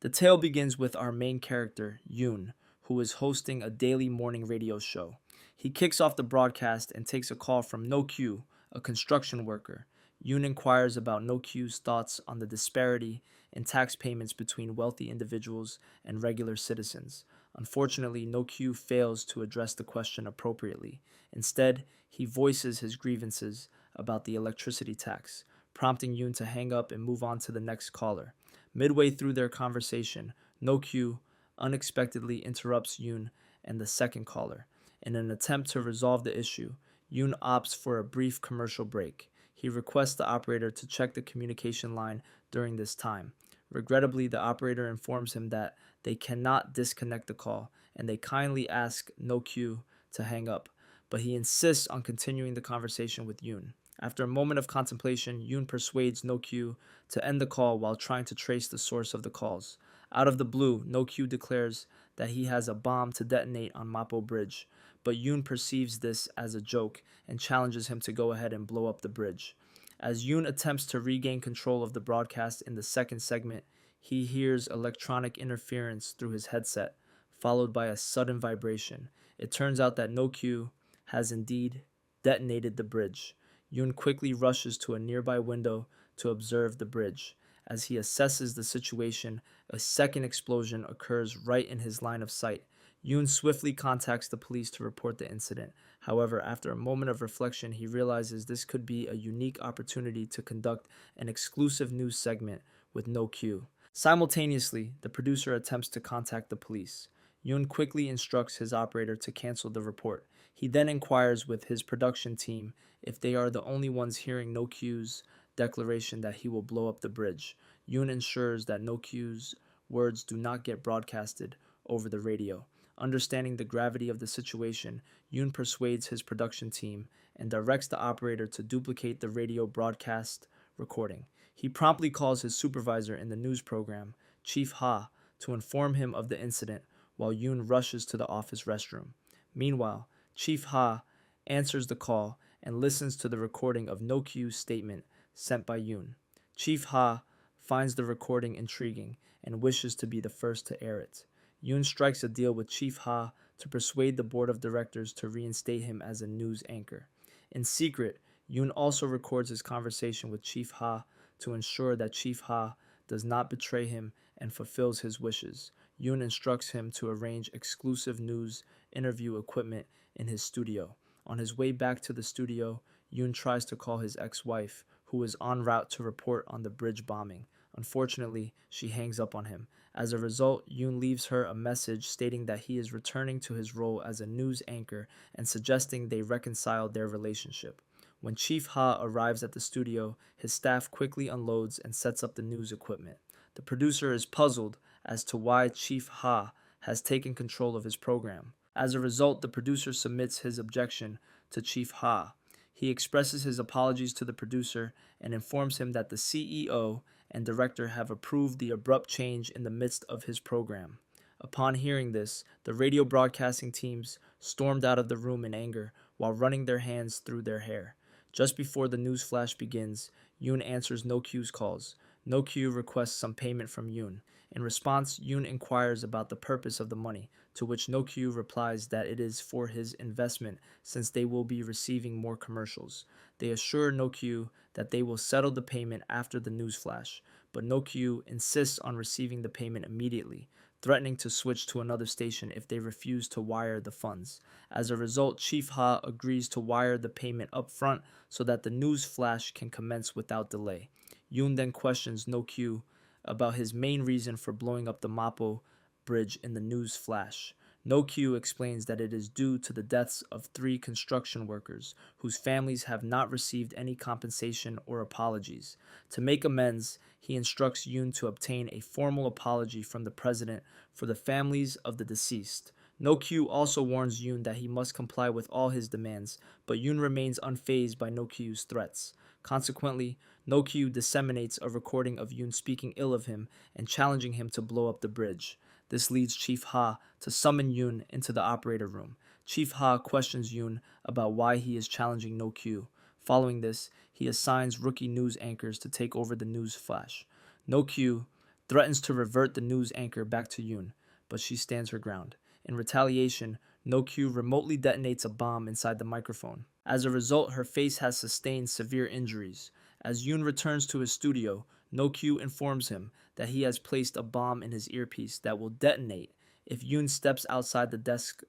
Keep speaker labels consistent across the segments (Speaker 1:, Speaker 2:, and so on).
Speaker 1: The tale begins with our main character, Yoon, who is hosting a daily morning radio show. He kicks off the broadcast and takes a call from No-Kyu, a construction worker. Yoon inquires about No-Kyu's thoughts on the disparity in tax payments between wealthy individuals and regular citizens. Unfortunately, No-Kyu fails to address the question appropriately. Instead, he voices his grievances about the electricity tax, prompting Yoon to hang up and move on to the next caller. Midway through their conversation, No-Kyu unexpectedly interrupts Yoon and the second caller. In an attempt to resolve the issue, Yoon opts for a brief commercial break. He requests the operator to check the communication line during this time. Regrettably, the operator informs him that they cannot disconnect the call, and they kindly ask No-Kyu to hang up, but he insists on continuing the conversation with Yoon. After a moment of contemplation, Yoon persuades No-Kyu to end the call while trying to trace the source of the calls. Out of the blue, No-Kyu declares that he has a bomb to detonate on Mapo Bridge, but Yoon perceives this as a joke and challenges him to go ahead and blow up the bridge. As Yoon attempts to regain control of the broadcast in the second segment, he hears electronic interference through his headset, followed by a sudden vibration. It turns out that No-Kyu has indeed detonated the bridge. Yoon quickly rushes to a nearby window to observe the bridge. As he assesses the situation, a second explosion occurs right in his line of sight. Yoon swiftly contacts the police to report the incident. However, after a moment of reflection, he realizes this could be a unique opportunity to conduct an exclusive news segment with No-Kyu. Simultaneously, the producer attempts to contact the police. Yoon quickly instructs his operator to cancel the report. He then inquires with his production team if they are the only ones hearing No-Kyu's declaration that he will blow up the bridge. Yoon ensures that No-Kyu's words do not get broadcasted over the radio. Understanding the gravity of the situation, Yoon persuades his production team and directs the operator to duplicate the radio broadcast recording. He promptly calls his supervisor in the news program, Chief Ha, to inform him of the incident while Yoon rushes to the office restroom. Meanwhile, Chief Ha answers the call and listens to the recording of No-Kyu's statement sent by Yoon. Chief Ha finds the recording intriguing and wishes to be the first to air it. Yoon strikes a deal with Chief Ha to persuade the board of directors to reinstate him as a news anchor. In secret, Yoon also records his conversation with Chief Ha to ensure that Chief Ha does not betray him and fulfills his wishes. Yoon instructs him to arrange exclusive news interview equipment in his studio. On his way back to the studio, Yoon tries to call his ex-wife, who is en route to report on the bridge bombing. Unfortunately, she hangs up on him. As a result, Yoon leaves her a message stating that he is returning to his role as a news anchor and suggesting they reconcile their relationship. When Chief Ha arrives at the studio, his staff quickly unloads and sets up the news equipment. The producer is puzzled as to why Chief Ha has taken control of his program. As a result, the producer submits his objection to Chief Ha. He expresses his apologies to the producer and informs him that the CEO and director have approved the abrupt change in the midst of his program. Upon hearing this, the radio broadcasting teams stormed out of the room in anger while running their hands through their hair. Just before the news flash begins, Yoon answers No-Kyu's calls. No-Kyu requests some payment from Yoon. In response, Yoon inquires about the purpose of the money, to which No-Kyu replies that it is for his investment since they will be receiving more commercials. They assure No-Kyu that they will settle the payment after the news flash, but No-Kyu insists on receiving the payment immediately, threatening to switch to another station if they refuse to wire the funds. As a result, Chief Ha agrees to wire the payment up front so that the news flash can commence without delay. Yoon then questions No-Kyu about his main reason for blowing up the Mapo bridge in the news flash. No-Kyu explains that it is due to the deaths of 3 construction workers whose families have not received any compensation or apologies. To make amends, he instructs Yoon to obtain a formal apology from the president for the families of the deceased. No-Kyu also warns Yoon that he must comply with all his demands, but Yoon remains unfazed by No-Kyu's threats. Consequently, No-Kyu disseminates a recording of Yoon speaking ill of him and challenging him to blow up the bridge. This leads Chief Ha to summon Yoon into the operator room. Chief Ha questions Yoon about why he is challenging No-Kyu. Following this, he assigns rookie news anchors to take over the news flash. No-Kyu threatens to revert the news anchor back to Yoon, but she stands her ground. In retaliation, No-Kyu remotely detonates a bomb inside the microphone. As a result, her face has sustained severe injuries. As Yoon returns to his studio, No-Kyu informs him that he has placed a bomb in his earpiece that will detonate if Yoon steps outside the desk's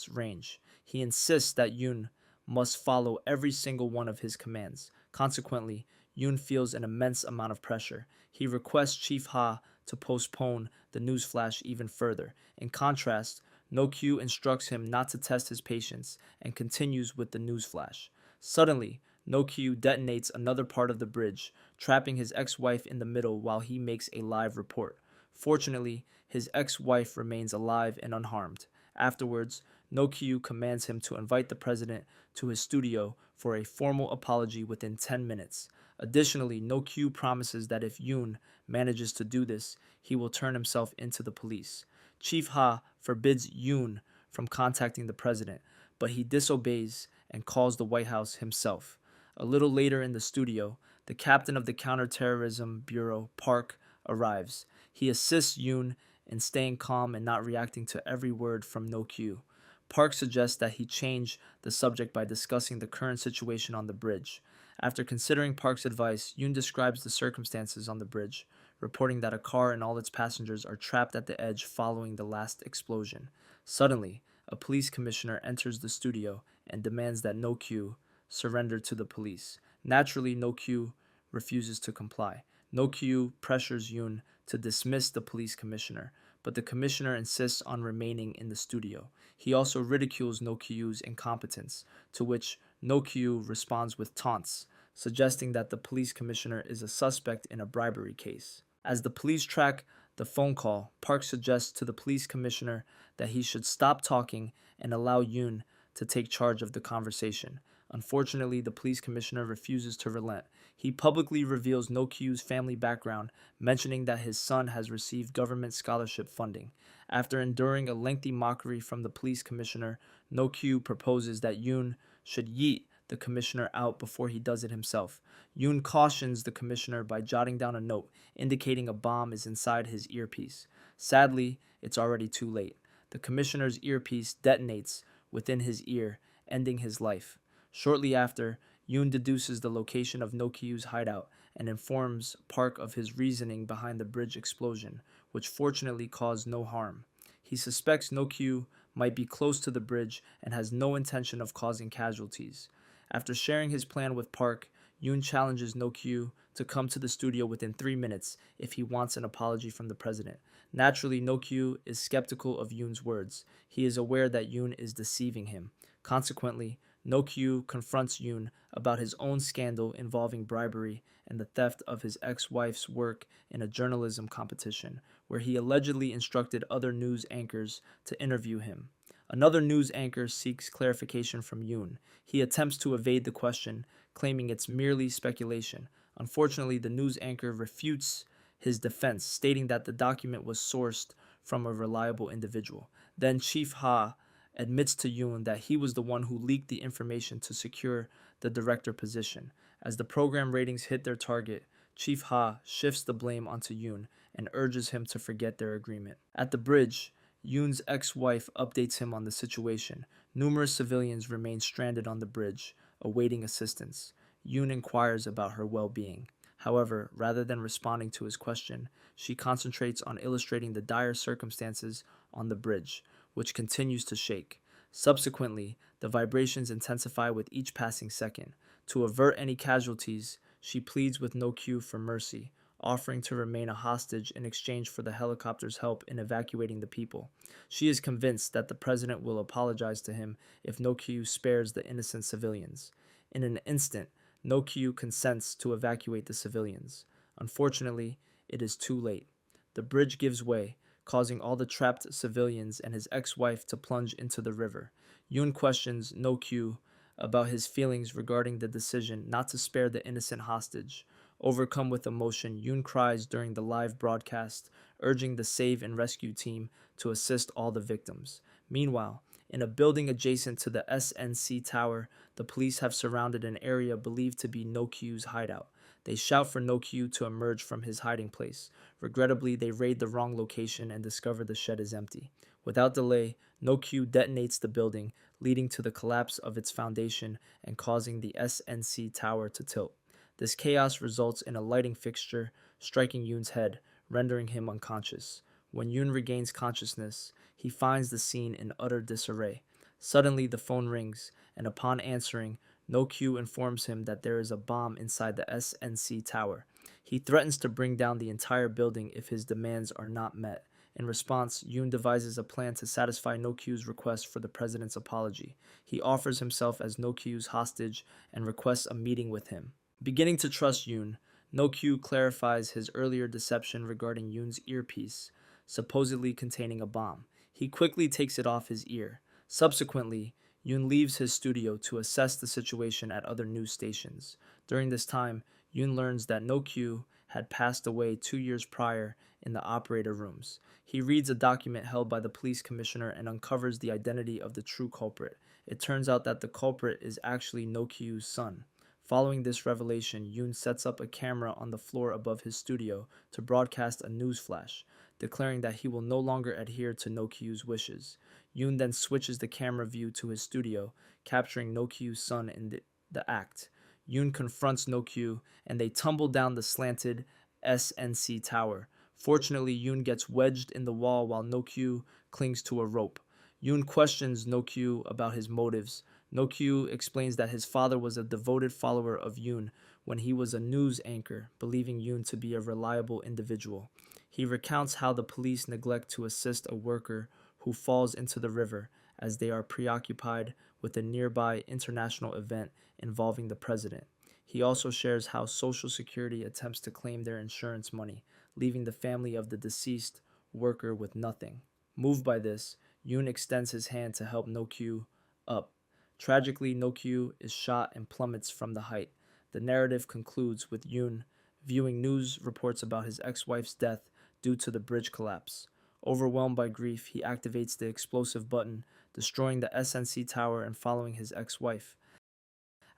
Speaker 1: range. He insists that Yoon must follow every single one of his commands. Consequently, Yoon feels an immense amount of pressure. He requests Chief Ha to postpone the news flash even further. In contrast, No-Kyu instructs him not to test his patience and continues with the news flash. Suddenly, No-Kyu detonates another part of the bridge, trapping his ex-wife in the middle while he makes a live report. Fortunately, his ex-wife remains alive and unharmed. Afterwards, No-Kyu commands him to invite the president to his studio for a formal apology within 10 minutes. Additionally, No-Kyu promises that if Yoon manages to do this, he will turn himself into the police. Chief Ha forbids Yoon from contacting the president, but he disobeys and calls the White House himself. A little later in the studio, the captain of the Counterterrorism Bureau, Park, arrives. He assists Yoon in staying calm and not reacting to every word from No-Kyu. Park suggests that he change the subject by discussing the current situation on the bridge. After considering Park's advice, Yoon describes the circumstances on the bridge, reporting that a car and all its passengers are trapped at the edge following the last explosion. Suddenly, a police commissioner enters the studio and demands that No-Kyu surrender to the police. Naturally, No-Kyu refuses to comply. No-Kyu pressures Yoon to dismiss the police commissioner, but the commissioner insists on remaining in the studio. He also ridicules No-Kyu's incompetence, to which No-Kyu responds with taunts, suggesting that the police commissioner is a suspect in a bribery case. As the police track the phone call, Park suggests to the police commissioner that he should stop talking and allow Yoon to take charge of the conversation. Unfortunately, the police commissioner refuses to relent. He publicly reveals No-Kyu's family background, mentioning that his son has received government scholarship funding. After enduring a lengthy mockery from the police commissioner, No-Kyu proposes that Yoon should yeet the commissioner out before he does it himself. Yoon cautions the commissioner by jotting down a note indicating a bomb is inside his earpiece. Sadly, it's already too late. The commissioner's earpiece detonates within his ear, ending his life. Shortly after, Yoon deduces the location of No-Kyu's hideout and informs Park of his reasoning behind the bridge explosion, which fortunately caused no harm. He suspects No-Kyu might be close to the bridge and has no intention of causing casualties. After sharing his plan with Park, Yoon challenges No-Kyu to come to the studio within 3 minutes if he wants an apology from the president. Naturally, No-Kyu is skeptical of Yoon's words. He is aware that Yoon is deceiving him. Consequently, No-Kyu confronts Yoon about his own scandal involving bribery and the theft of his ex-wife's work in a journalism competition, where he allegedly instructed other news anchors to interview him. Another news anchor seeks clarification from Yoon. He attempts to evade the question, claiming it's merely speculation. Unfortunately, the news anchor refutes his defense, stating that the document was sourced from a reliable individual. Then Chief Ha admits to Yoon that he was the one who leaked the information to secure the director position. As the program ratings hit their target, Chief Ha shifts the blame onto Yoon and urges him to forget their agreement. At the bridge, Yoon's ex-wife updates him on the situation. Numerous civilians remain stranded on the bridge, awaiting assistance. Yoon inquires about her well-being. However, rather than responding to his question, she concentrates on illustrating the dire circumstances on the bridge, which continues to shake. Subsequently, the vibrations intensify with each passing second. To avert any casualties, she pleads with No-Kyu for mercy, offering to remain a hostage in exchange for the helicopter's help in evacuating the people. She is convinced that the president will apologize to him if No-Kyu spares the innocent civilians. In an instant, No-Kyu consents to evacuate the civilians. Unfortunately, it is too late. The bridge gives way, causing all the trapped civilians and his ex-wife to plunge into the river. Yoon questions No-Kyu about his feelings regarding the decision not to spare the innocent hostage. Overcome with emotion, Yoon cries during the live broadcast, urging the save and rescue team to assist all the victims. Meanwhile, in a building adjacent to the SNC Tower, the police have surrounded an area believed to be No-Kyu's hideout. They shout for No-Kyu to emerge from his hiding place. Regrettably, they raid the wrong location and discover the shed is empty. Without delay, No-Kyu detonates the building, leading to the collapse of its foundation and causing the SNC tower to tilt. This chaos results in a lighting fixture striking Yoon's head, rendering him unconscious. When Yoon regains consciousness, he finds the scene in utter disarray. Suddenly, the phone rings, and upon answering, No-Kyu informs him that there is a bomb inside the SNC tower. He threatens to bring down the entire building if his demands are not met. In response, Yoon devises a plan to satisfy No-Kyu's request for the president's apology. He offers himself as No-Kyu's hostage and requests a meeting with him. Beginning to trust Yoon, No-Kyu clarifies his earlier deception regarding Yoon's earpiece, supposedly containing a bomb. He quickly takes it off his ear. Subsequently, Yoon leaves his studio to assess the situation at other news stations. During this time, Yoon learns that No-Kyu had passed away 2 years prior in the operator rooms. He reads a document held by the police commissioner and uncovers the identity of the true culprit. It turns out that the culprit is actually No-Kyu's son. Following this revelation, Yoon sets up a camera on the floor above his studio to broadcast a news flash, declaring that he will no longer adhere to No-Kyu's wishes. Yoon then switches the camera view to his studio, capturing No-Kyu's son in the act. Yoon confronts No-Kyu, and they tumble down the slanted SNC tower. Fortunately, Yoon gets wedged in the wall while No-Kyu clings to a rope. Yoon questions No-Kyu about his motives. No-Kyu explains that his father was a devoted follower of Yoon when he was a news anchor, believing Yoon to be a reliable individual. He recounts how the police neglect to assist a worker who falls into the river as they are preoccupied with a nearby international event involving the president. He also shares how Social Security attempts to claim their insurance money, leaving the family of the deceased worker with nothing. Moved by this, Yoon extends his hand to help No-Kyu up. Tragically, No-Kyu is shot and plummets from the height. The narrative concludes with Yoon viewing news reports about his ex-wife's death due to the bridge collapse. Overwhelmed by grief, he activates the explosive button, destroying the SNC tower and following his ex-wife.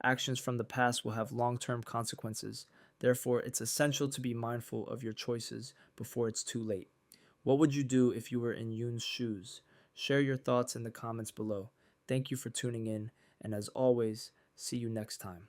Speaker 1: Actions from the past will have long-term consequences. Therefore, it's essential to be mindful of your choices before it's too late. What would you do if you were in Yoon's shoes? Share your thoughts in the comments below. Thank you for tuning in, and as always, see you next time.